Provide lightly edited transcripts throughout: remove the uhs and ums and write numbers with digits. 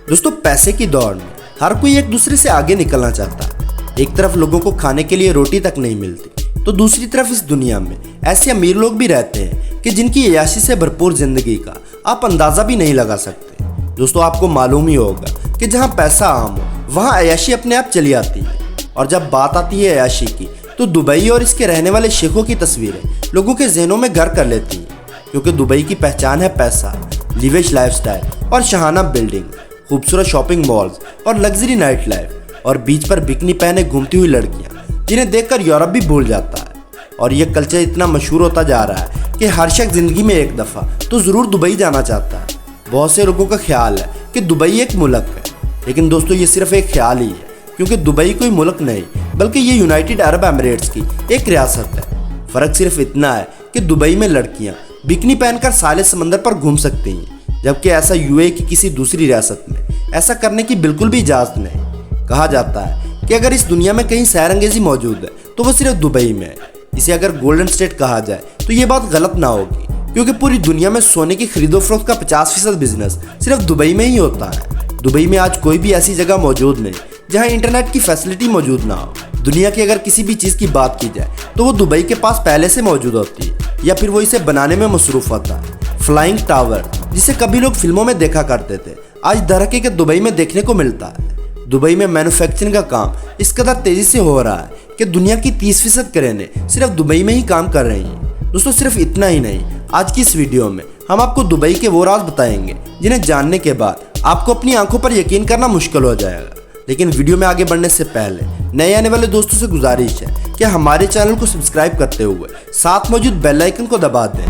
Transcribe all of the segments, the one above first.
दोस्तों पैसे की दौड़ में हर कोई एक दूसरे से आगे निकलना चाहता है। एक तरफ लोगों को खाने के लिए रोटी तक नहीं मिलती तो दूसरी तरफ इस दुनिया में ऐसे अमीर लोग भी रहते हैं कि जिनकी अय्याशी से भरपूर जिंदगी का आप अंदाजा भी नहीं लगा सकते। दोस्तों आपको मालूम ही होगा कि जहाँ पैसा आम हो वहाँ अय्याशी अपने आप चली आती है। और जब बात आती है अय्याशी की तो दुबई और इसके रहने वाले शेखों की तस्वीरें लोगों के जहनों में घर कर लेती हैं, क्योंकि दुबई की पहचान है पैसा, लिविश लाइफस्टाइल और शहाना बिल्डिंग, खूबसूरत शॉपिंग मॉल्स और लग्जरी नाइट लाइफ और बीच पर बिकनी पहने घूमती हुई लड़कियां जिन्हें देखकर यूरोप भी भूल जाता है। और ये कल्चर इतना मशहूर होता जा रहा है कि हर शख्स जिंदगी में एक दफ़ा तो ज़रूर दुबई जाना चाहता है। बहुत से लोगों का ख्याल है कि दुबई एक मुल्क है, लेकिन दोस्तों ये सिर्फ एक ख्याल ही है, क्योंकि दुबई कोई मुल्क नहीं बल्कि ये यूनाइटेड अरब एमिरेट्स की एक रियासत है। फ़र्क सिर्फ इतना है कि दुबई में लड़कियाँ बिकनी पहनकर साले समंदर पर घूम सकती हैं, जबकि ऐसा यूएई की किसी दूसरी रियासत में ऐसा करने की बिल्कुल भी इजाज़त नहीं। कहा जाता है कि अगर इस दुनिया में कहीं सैरअंगेज़ी मौजूद है तो वो सिर्फ दुबई में है। इसे अगर गोल्डन स्टेट कहा जाए तो ये बात गलत ना होगी, क्योंकि पूरी दुनिया में सोने की खरीदो फरोख्त का 50% बिजनेस सिर्फ दुबई में ही होता है। दुबई में आज कोई भी ऐसी जगह मौजूद नहीं जहाँ इंटरनेट की फैसिलिटी मौजूद ना हो। दुनिया की अगर किसी भी चीज़ की बात की जाए तो वो दुबई के पास पहले से मौजूद होती है, या फिर वो इसे बनाने में मसरूफ़ होता है। फ्लाइंग टावर, जिसे कभी लोग फिल्मों में देखा करते थे, आज दरहकीकत दुबई में देखने को मिलता है। दुबई में मैन्युफैक्चरिंग का काम इस कदर तेज़ी से हो रहा है कि दुनिया की 30% क्रेनें सिर्फ दुबई में ही काम कर रही हैं। दोस्तों सिर्फ इतना ही नहीं, आज की इस वीडियो में हम आपको दुबई के वो राज बताएंगे जिन्हें जानने के बाद आपको अपनी आंखों पर यकीन करना मुश्किल हो जाएगा। लेकिन वीडियो में आगे बढ़ने से पहले नए आने वाले दोस्तों से गुजारिश है कि हमारे चैनल को सब्सक्राइब करते हुए साथ मौजूद बेल आइकन को दबा दें।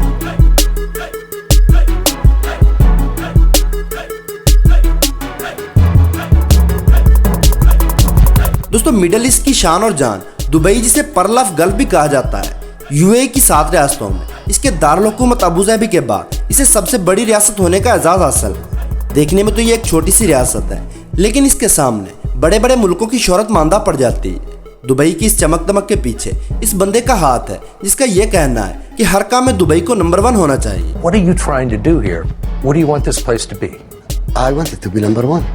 दोस्तों मिडिल ईस्ट की शान और जान दुबई, जिसे पर्ल ऑफ गल्फ भी कहा जाता है, यूएई की 7 रियासतों में इसके दारुल हुकूमत अबू धाबी के बाद इसे सबसे बड़ी रियासत होने का एजाज़ हासिल है। देखने में तो ये एक छोटी सी रियासत है, लेकिन इसके सामने बड़े बड़े मुल्कों की शोहरत मांदा पड़ जाती है। दुबई की इस चमक दमक के पीछे इस बंदे का हाथ है, जिसका ये कहना है कि हर काम में दुबई को नंबर 1 होना चाहिए। What are you trying to do here? What do you want this place to be? I want it to be number 1.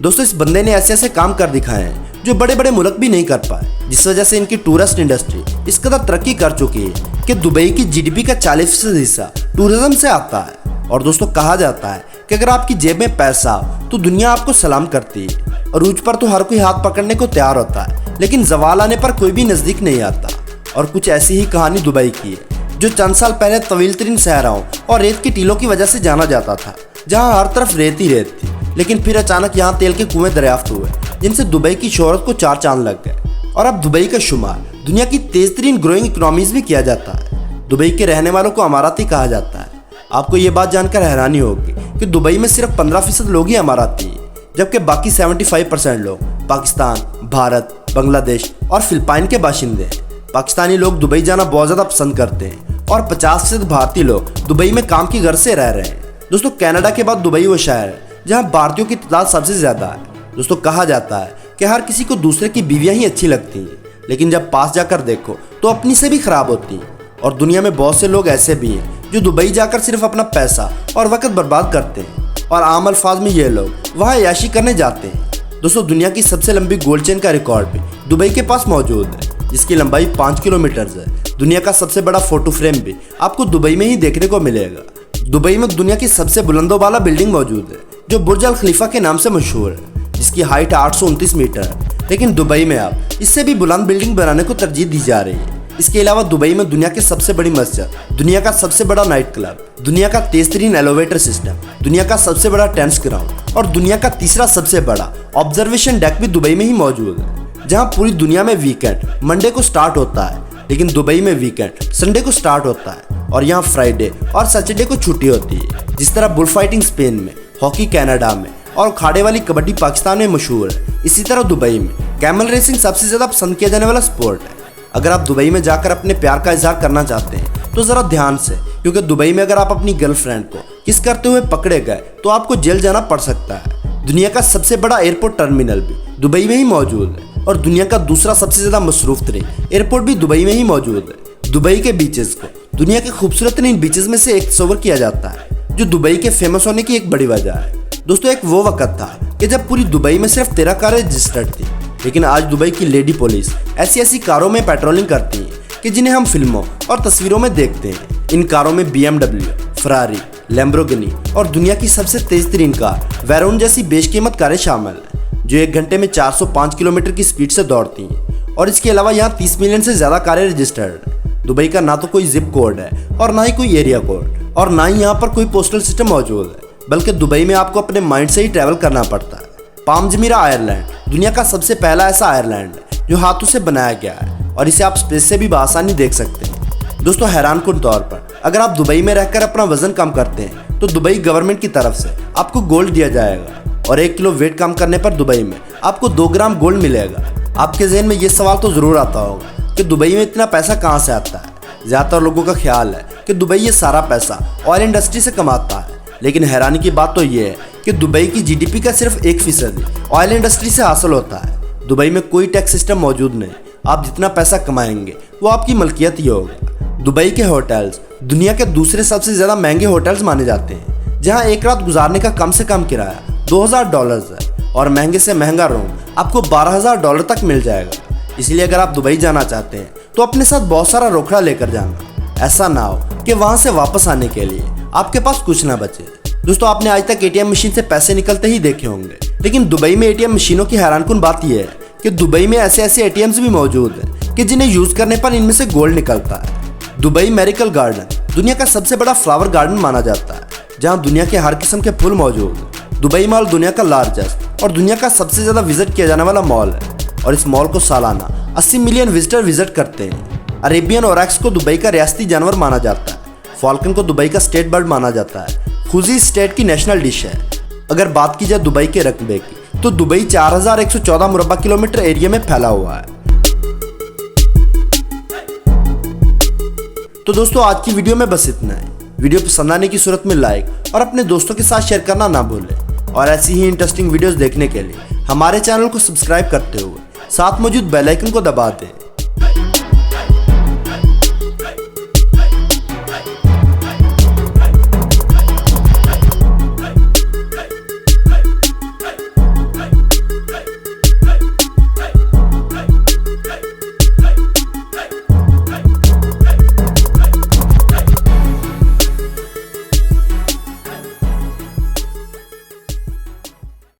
दोस्तों इस बंदे ने ऐसे ऐसे काम कर दिखाए हैं जो बड़े बड़े मुल्क भी नहीं कर पाए, जिस वजह से इनकी टूरिस्ट इंडस्ट्री इस कदर तरक्की कर चुकी है कि दुबई की जीडीपी का 40% हिस्सा टूरिज्म से आता है। और दोस्तों कहा जाता है कि अगर आपकी जेब में पैसा हो तो दुनिया आपको सलाम करती है। अरूज पर तो हर कोई हाथ पकड़ने को तैयार होता है, लेकिन जवाल आने पर कोई भी नज़दीक नहीं आता। और कुछ ऐसी ही कहानी दुबई की है, जो चंद साल पहले तवील तरीन सहराओं और रेत की टीलों की वजह से जाना जाता था, जहाँ हर तरफ रेत ही रेत थी। लेकिन फिर अचानक यहाँ तेल के कुएं दरियाफ्त हुए, जिनसे दुबई की शोहरत को 4 चांद लग गए। और अब दुबई का शुमार दुनिया की तेज तरीन ग्रोइंग इकोनॉमीज में किया जाता है। दुबई के रहने वालों को अमाराती कहा जाता है। आपको ये बात जानकर हैरानी होगी कि दुबई में सिर्फ 15% लोग ही अमाराती हैं, जबकि बाकी 75% लोग पाकिस्तान, भारत, बांग्लादेश और फिलिपाइन के बाशिंदे हैं। पाकिस्तानी लोग दुबई जाना बहुत ज़्यादा पसंद करते हैं और 50% भारतीय लोग दुबई में काम की गर्ज से रह रहे हैं। दोस्तों कनाडा के बाद दुबई वो शहर है जहाँ भारतीयों की तादाद सबसे ज़्यादा है। दोस्तों कहा जाता है कि हर किसी को दूसरे की बीवियाँ ही अच्छी लगती हैं, लेकिन जब पास जाकर देखो तो अपनी से भी ख़राब होती हैं। और दुनिया में बहुत से लोग ऐसे भी हैं जो दुबई जाकर सिर्फ अपना पैसा और वक्त बर्बाद करते हैं, और आम अल्फाज में ये लोग वहाँ अय्याशी करने जाते हैं। दोस्तों दुनिया की सबसे लंबी गोल्ड चेन का रिकॉर्ड भी दुबई के पास मौजूद है, जिसकी लंबाई 5 किलोमीटर है। दुनिया का सबसे बड़ा फोटो फ्रेम भी आपको दुबई में ही देखने को मिलेगा। दुबई में दुनिया की सबसे बुलंदों वाला बिल्डिंग मौजूद है, जो बुर्ज अल खलीफा के नाम से मशहूर है, जिसकी हाइट 829 मीटर है। लेकिन दुबई में अब इससे भी बुलंद बिल्डिंग बनाने को तरजीह दी जा रही है। इसके अलावा दुबई में दुनिया की सबसे बड़ी मस्जिद, दुनिया का सबसे बड़ा नाइट क्लब, दुनिया का तेज तरीन एलिवेटर सिस्टम, दुनिया का सबसे बड़ा टेनिस ग्राउंड और दुनिया का तीसरा सबसे बड़ा ऑब्जर्वेशन डेक भी दुबई में ही मौजूद है। जहां पूरी दुनिया में वीकेंड मंडे को स्टार्ट होता है, लेकिन दुबई में वीकेंड संडे को स्टार्ट होता है, और यहाँ फ्राइडे और सैटरडे को छुट्टी होती है। जिस तरह बुल फाइटिंग स्पेन में, हॉकी कनाडा में और खाड़े वाली कबड्डी पाकिस्तान में मशहूर है, इसी तरह दुबई में कैमल रेसिंग सबसे ज़्यादा पसंद किया जाने वाला स्पोर्ट है। अगर आप दुबई में जाकर अपने प्यार का इजहार करना चाहते हैं तो ज़रा ध्यान से, क्योंकि दुबई में अगर आप अपनी गर्लफ्रेंड को किस करते हुए पकड़े गए तो आपको जेल जाना पड़ सकता है। दुनिया का सबसे बड़ा एयरपोर्ट टर्मिनल भी दुबई में ही मौजूद है, और दुनिया का दूसरा सबसे ज़्यादा मसरूफ तरीन एयरपोर्ट भी दुबई में ही मौजूद है। दुबई के बीचेस को दुनिया के खूबसूरत तरीन बीचेस में से एक तस्वर किया जाता है, जो दुबई के फेमस होने की एक बड़ी वजह है। दोस्तों एक वो वक्त था कि जब पूरी दुबई में सिर्फ 13 कारें रजिस्टर्ड थी, लेकिन आज दुबई की लेडी पुलिस ऐसी ऐसी कारों में पेट्रोलिंग करती है कि जिन्हें हम फिल्मों और तस्वीरों में देखते हैं। इन कारों में BMW, फरारी, लैम्बोर्गिनी और दुनिया की सबसे तेज तरीन कार वेरोन जैसी बेशकीमत कारें शामिल हैं, जो 1 घंटे में 405 किलोमीटर की स्पीड से दौड़ती हैं। और इसके अलावा यहाँ 30 मिलियन से ज़्यादा कारें रजिस्टर्ड हैं। दुबई का ना तो कोई जिप कोड है और ना ही कोई एरिया कोड और ना ही यहाँ पर कोई पोस्टल सिस्टम मौजूद है, बल्कि दुबई में आपको अपने माइंड से ही ट्रैवल करना पड़ता है। पाम जमीरा आयरलैंड दुनिया का सबसे पहला ऐसा आयरलैंड है जो हाथों से बनाया गया है और इसे आप स्पेस से भी बआसानी देख सकते हैं। दोस्तों हैरानकुन तौर पर अगर आप दुबई में रहकर अपना वजन कम करते हैं तो दुबई गवर्नमेंट की तरफ से आपको गोल्ड दिया जाएगा और 1 किलो वेट कम करने पर दुबई में आपको 2 ग्राम गोल्ड मिलेगा। आपके जहन में ये सवाल तो ज़रूर आता होगा कि दुबई में इतना पैसा कहाँ से आता है। ज़्यादातर लोगों का ख्याल है कि दुबई ये सारा पैसा ऑयल इंडस्ट्री से कमाता है, लेकिन हैरानी की बात तो ये है कि दुबई की GDP का सिर्फ 1% ऑयल इंडस्ट्री से हासिल होता है। दुबई में कोई टैक्स सिस्टम मौजूद नहीं। आप जितना पैसा कमाएंगे वो आपकी मलकियत ही होगा। दुबई के होटल्स दुनिया के दूसरे सबसे ज़्यादा महंगे होटल्स माने जाते हैं, जहां एक रात गुजारने का कम से कम किराया $2000 है और महंगे से महंगा रूम आपको $12000 तक मिल जाएगा। इसलिए अगर आप दुबई जाना चाहते हैं तो अपने साथ बहुत सारा रोकड़ा लेकर जाना। ऐसा ना हो कि वहां से वापस आने के लिए आपके पास कुछ ना बचे। दोस्तों आपने आज तक ATM मशीन से पैसे निकलते ही देखे होंगे, लेकिन दुबई में ATM मशीनों की हैरानकुन बात यह है कि दुबई में ऐसे ऐसे ATMs भी मौजूद हैं कि जिन्हें यूज करने पर इनमें से गोल्ड निकलता है। दुबई मेरिकल गार्डन दुनिया का सबसे बड़ा फ्लावर गार्डन माना जाता है, जहां दुनिया के हर किस्म के फूल मौजूद हैं। दुबई मॉल दुनिया का लार्जेस्ट और दुनिया का सबसे ज्यादा विजिट किया जाने वाला मॉल है और इस मॉल को सालाना 80 मिलियन विजिटर विजिट करते हैं। अरेबियन ओरैक्स को दुबई का रियासती जानवर माना जाता है। फॉल्कन को दुबई का स्टेट बर्ड माना जाता है। खुजी स्टेट की नेशनल डिश है। अगर बात की जाए दुबई के रकबे की तो दुबई 4114 मुरब्बा किलोमीटर एरिया में फैला हुआ है। तो दोस्तों आज की वीडियो में बस इतना है। वीडियो पसंद आने की सूरत में लाइक और अपने दोस्तों के साथ शेयर करना ना भूलें और ऐसी ही इंटरेस्टिंग वीडियोस देखने के लिए हमारे चैनल को सब्सक्राइब करते हुए साथ मौजूद बेल आइकन को दबा दें।